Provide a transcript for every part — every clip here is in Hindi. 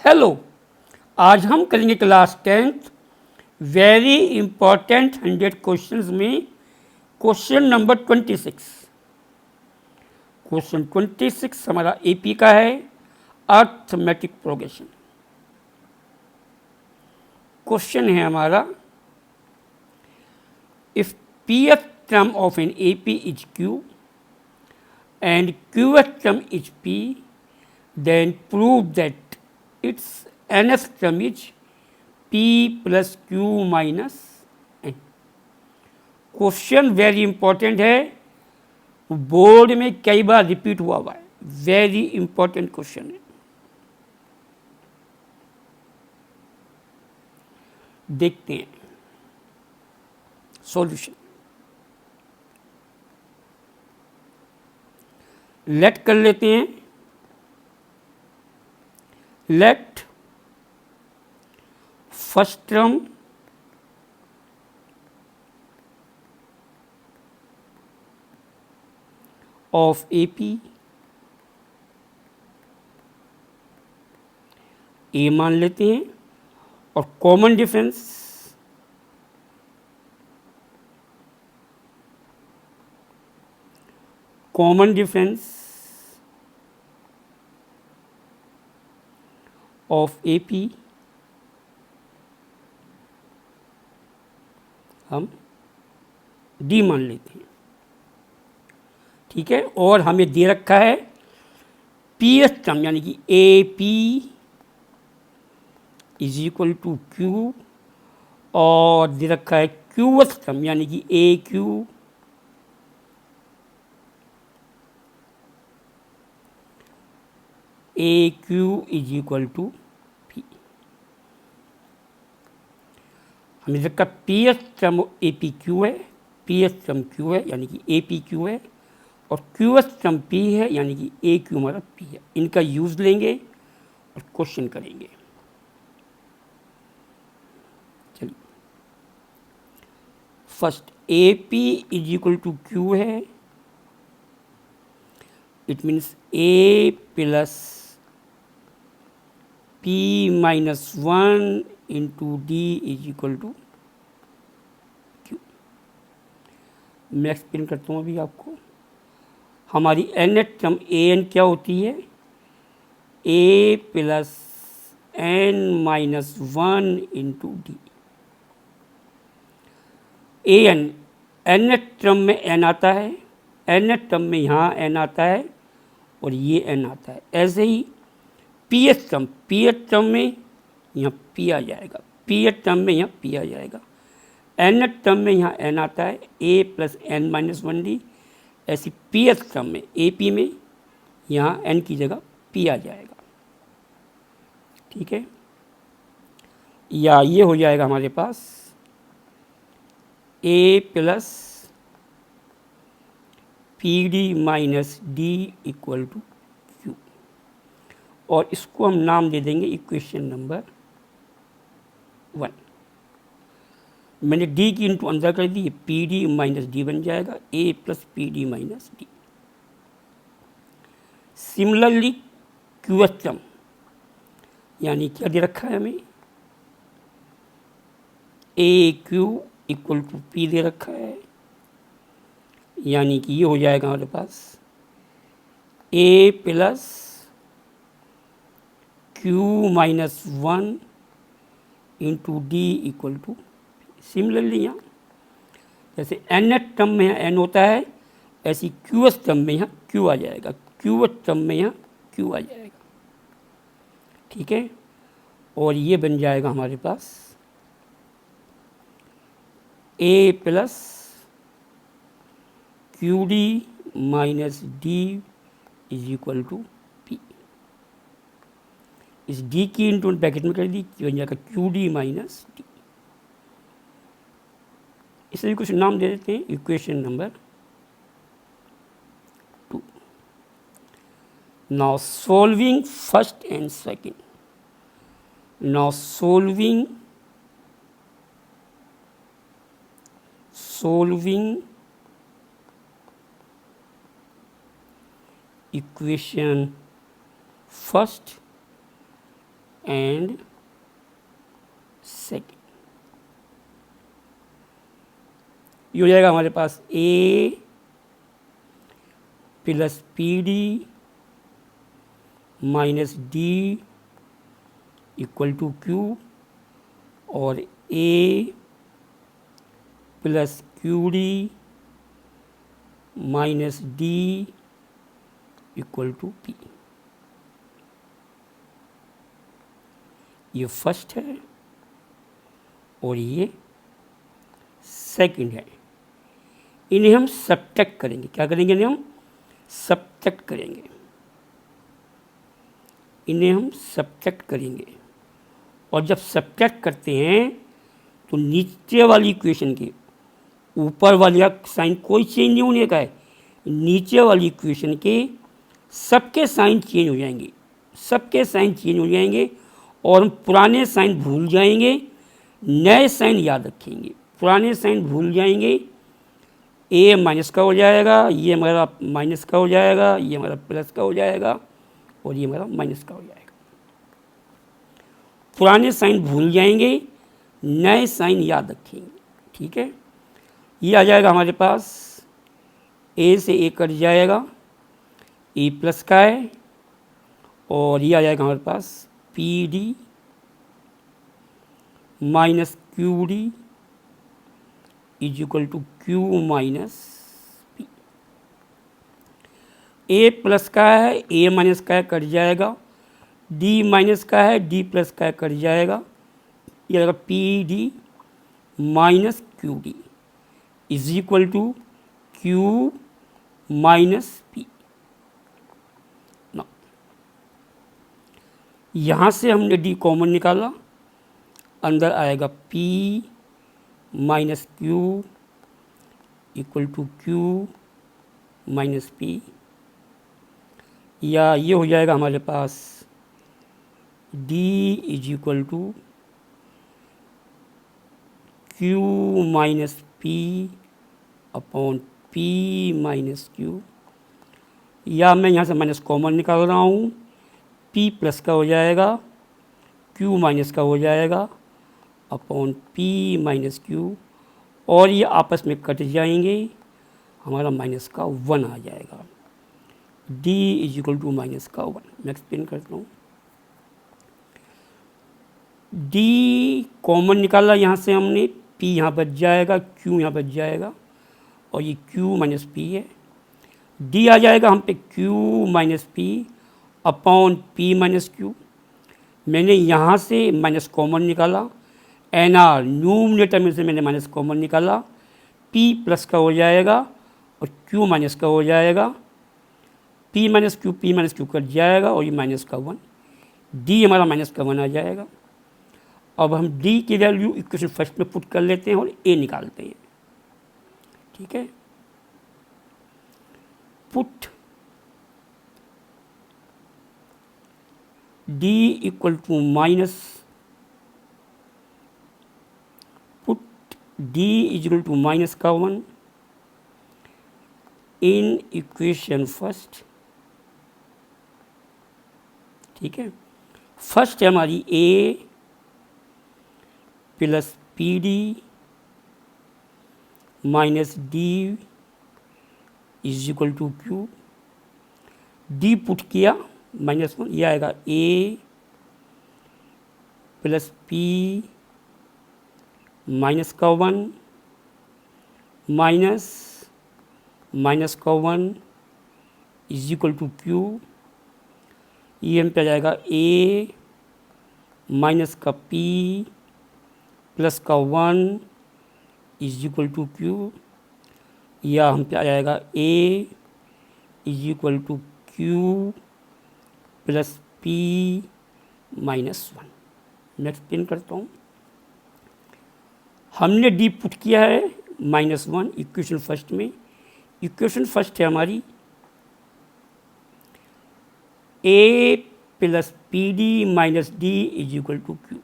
हेलो, आज हम करेंगे class 10th very important 100 questions में क्वेश्चन नंबर 26। क्वेश्चन 26 हमारा एपी का है, अर्थमेटिक प्रोग्रेशन। क्वेश्चन है हमारा, if pth term of an AP is Q and qth term is P, then prove that its nth term is P plus Q minus n. Question very important है, बोर्ड में कई बार रिपीट हुआ है, वेरी इंपॉर्टेंट क्वेश्चन है। देखते हैं सॉल्यूशन। लेट कर लेते हैं, let first term of AP A मान लेते हैं और कॉमन डिफरेंस ऑफ एपी हम डी मान लेते हैं, ठीक है। और हमें दे रखा है पीएच टर्म यानी कि A P is equal to Q, और दे रखा है क्यूएच टर्म यानी कि A Q is equal to P. हमें दे रखा PH term A P Q है, पीएच टर्म क्यू है यानी कि ए पी क्यू है, और क्यूएच टर्म पी है यानी कि ए क्यू हमारा पी है। इनका यूज लेंगे और क्वेश्चन करेंगे। चलिए, first A P is equal to Q है, it means A plus P minus 1 into D is equal to Q. मैं एक्सप्लेन करता हूँ अभी आपको। हमारी एन टर्म ए एन क्या होती है, a plus n minus 1 into d. A n n term में एन आता है, एन टर्म में यहाँ एन आता है और ये एन आता है। ऐसे ही पी एच टर्म में यहाँ पी आ जाएगा, पी एच टर्म में यहाँ पी आ जाएगा। एन टर्म में यहाँ एन आता है, a plus n minus 1 D. ऐसी पी एच टर्म में ए पी में यहाँ एन की जगह पी आ जाएगा, ठीक है। या ये हो जाएगा हमारे पास a plus p d minus d equal to Q, और इसको हम नाम दे देंगे इक्वेशन नंबर 1। मैंने डी की इंटू अंदर कर दी, पी डी माइनस डी बन जाएगा, a plus p d minus d. Similarly qth term यानी क्या दे रखा है हमें, a q equal to p दे रखा है, यानी कि ये हो जाएगा हमारे पास a plus Q minus 1 into d equal to. Similarly यहाँ जैसे एन टर्म में यहाँ एन होता है, ऐसी क्यूएस टर्म में यहाँ क्यू आ जाएगा, क्यूएस टर्म में यहाँ क्यू आ जाएगा, ठीक है। और ये बन जाएगा हमारे पास a plus q d minus d is equal to p. इस डी की इंटू ब्रैकेट में कर दी, बन जाएगा क्यू डी माइनस डी। इसलिए कुछ नाम दे देते हैं, equation number 2। Now solving first and second, now solving equation 1 and 2 and second. ये हो जाएगा हमारे पास a plus p d minus d equal to Q, और a plus q d minus d equal to p. ये फर्स्ट है और ये सेकंड है। इन्हें हम सब्ट्रैक्ट करेंगे। क्या करेंगे? इन्हें हम सब्ट्रैक्ट करेंगे। इन्हें हम सब्ट्रैक्ट करेंगे, और जब सब्ट्रैक्ट करते हैं तो नीचे वाली इक्वेशन के ऊपर वाली का साइन कोई चेंज नहीं होने का है। नीचे वाली इक्वेशन के सबके साइन चेंज हो जाएंगे, सबके साइन चेंज हो जाएंगे, और हम पुराने साइन भूल जाएंगे, नए साइन याद रखेंगे। पुराने साइन भूल जाएंगे, ए माइनस का हो जाएगा, ये हमारा माइनस का हो जाएगा, ये हमारा प्लस का हो जाएगा, और ये हमारा माइनस का हो जाएगा। पुराने साइन भूल जाएंगे, नए साइन याद रखेंगे। ठीक है, ये आ जाएगा हमारे पास, ए से ए कट जाएगा, ए प्लस का है, और ये आ जाएगा हमारे पास p d minus q d is equal to q minus p. A plus का है, ए माइनस का है, कट जाएगा, डी माइनस का है, डी प्लस का है, कट जाएगा, ये आएगा p d minus q d is equal to q minus p. यहाँ से हमने डी कॉमन निकाला, अंदर आएगा p minus q equal to q minus p, या ये हो जाएगा हमारे पास d is equal to q minus p upon p minus q, या मैं यहाँ से माइनस कॉमन निकाल रहा हूँ, पी प्लस का हो जाएगा, क्यू माइनस का हो जाएगा अपॉन पी माइनस क्यू, और ये आपस में कट जाएंगे, हमारा माइनस का 1 आ जाएगा। D is equal to minus का 1। मैं एक्सप्लेन करता हूँ। डी कॉमन निकाला यहाँ से हमने, पी यहाँ बच जाएगा, क्यू यहाँ बच जाएगा, और ये क्यू माइनस पी है। डी आ जाएगा हम पे Q minus p upon p minus Q. मैंने यहाँ से माइनस कॉमन निकाला, एन आर न्यूमरेटर में से मैंने माइनस कॉमन निकाला, पी प्लस का हो जाएगा और क्यू माइनस का हो जाएगा, पी माइनस क्यू कट जाएगा, और ये माइनस का 1, डी हमारा माइनस का 1 आ जाएगा। अब हम डी की वैल्यू इक्वेशन फर्स्ट में पुट कर लेते हैं और ए निकालते हैं। ठीक है, put D equal to minus, put D is equal to minus का 1 इन इक्वेशन फर्स्ट। ठीक है, फर्स्ट है हमारी a plus p d minus d is equal to q. D put किया -1, यह आएगा ए प्लस पी माइनस का 1 माइनस का 1 इज इक्वल टू क्यू। ये हम पे आ जाएगा ए माइनस का पी प्लस का 1 इज इक्वल टू क्यू, या हम पे आ जाएगा a is equal to Q plus p -1। मैं एक्सप्लेन करता हूँ। हमने डी पुट किया है -1 इक्वेशन फर्स्ट में। इक्वेशन फर्स्ट है हमारी a plus p d minus d is equal to q.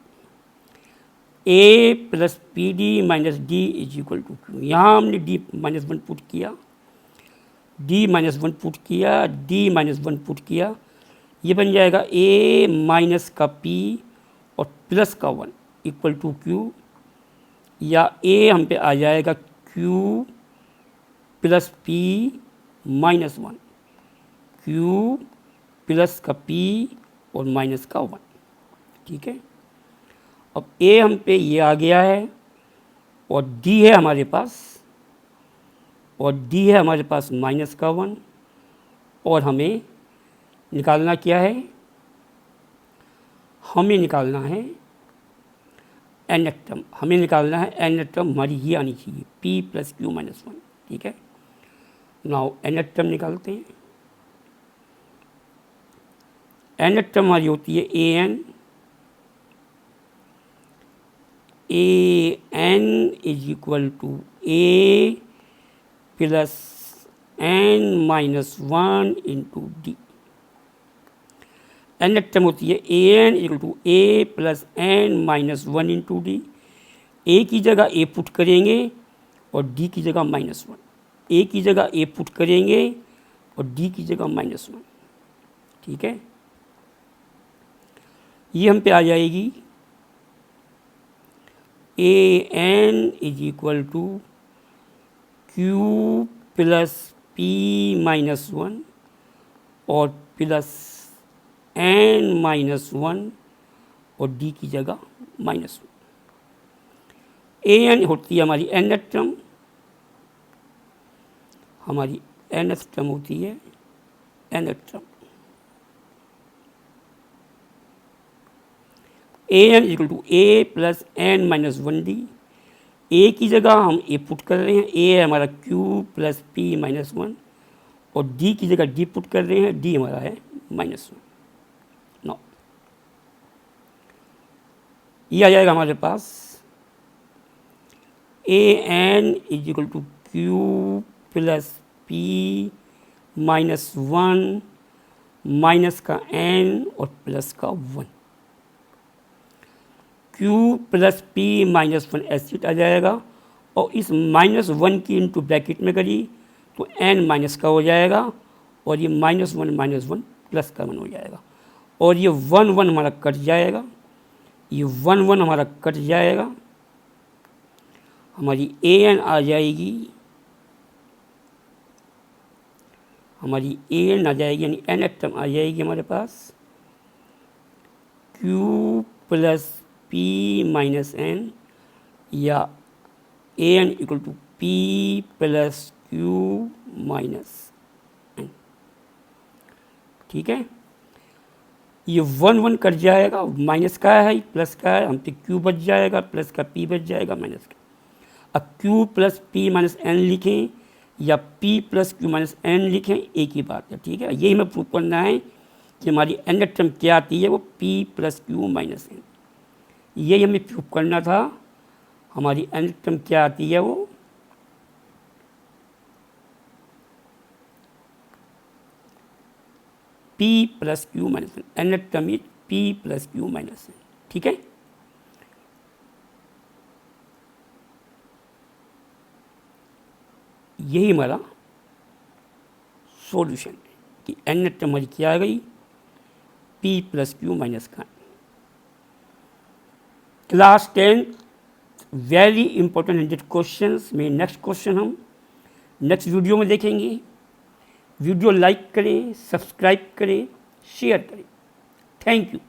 A plus p d minus d is equal to q. यहाँ हमने डी -1 पुट किया, डी -1 पुट किया, डी -1 पुट किया, ये बन जाएगा ए माइनस का पी प्लस का 1 इक्वल टू क्यू, या ए हम पे आ जाएगा Q plus P minus 1, Q plus का पी और माइनस का 1। ठीक है, अब ए हम पे ये आ गया है और डी है हमारे पास, और डी है हमारे पास माइनस का 1, और हमें निकालना क्या है, हमें निकालना है nth टर्म, हमें निकालना है nth टर्म हमारी ये आनी चाहिए p प्लस क्यू माइनस 1। ठीक है, नाउ nth टर्म निकालते हैं। nth टर्म हमारी होती है an is equal to a plus n minus 1 into d. nth term होती है an equal to a plus n minus 1 into d. A की जगह a पुट करेंगे और d की जगह माइनस 1, ए की जगह a पुट करेंगे और d की जगह माइनस 1। ठीक है, ये हम पे आ जाएगी an is equal to Q plus P minus 1 और प्लस n माइनस 1 और d की जगह माइनस 1। an होती है हमारी nth टर्म, हमारी nth टर्म होती है nth term. an equal to a plus n minus 1d। a की जगह हम a पुट कर रहे हैं, a है हमारा q प्लस p माइनस 1, और d की जगह d पुट कर रहे हैं, d हमारा है माइनस 1। नो, ये आ जाएगा हमारे पास an is equal to Q plus p minus 1 minus का n और प्लस का 1। q प्लस पी माइनस 1 एसिड आ जाएगा, और इस माइनस 1 की इंटू ब्रैकेट में करी तो n माइनस का हो जाएगा, और ये माइनस 1 प्लस का 1 हो जाएगा, और ये 1 1 हमारा कट जाएगा, ये 1 1 हमारा कट जाएगा। हमारी an आ जाएगी, हमारी an आ जाएगी यानी nth टर्म आ जाएगी हमारे पास q plus p minus n, या an equal to p plus Q minus n। ठीक है, ये 1 1 कट जाएगा, माइनस का है प्लस का है, हम पे q बच जाएगा, प्लस का p बच जाएगा, माइनस का। अब q plus p minus n लिखें या p plus Q minus n लिखें, एक ही बात है। ठीक है, यही हमें प्रूव करना है कि हमारी nth टर्म क्या आती है, वो p plus Q minus n, यही हमें प्रूव करना था। हमारी nth टर्म क्या आती है, वो p plus Q minus n, nth term is p plus Q minus n। ठीक है, यही हमारा सॉल्यूशन है कि nth टर्म हमारी क्या आ गई, p प्लस क्यू माइनस का। क्लास 10 वेरी इंपॉर्टेंट 100 क्वेश्चंस में नेक्स्ट क्वेश्चन हम नेक्स्ट वीडियो में देखेंगे। वीडियो लाइक करें, सब्सक्राइब करें, शेयर करें। Thank you.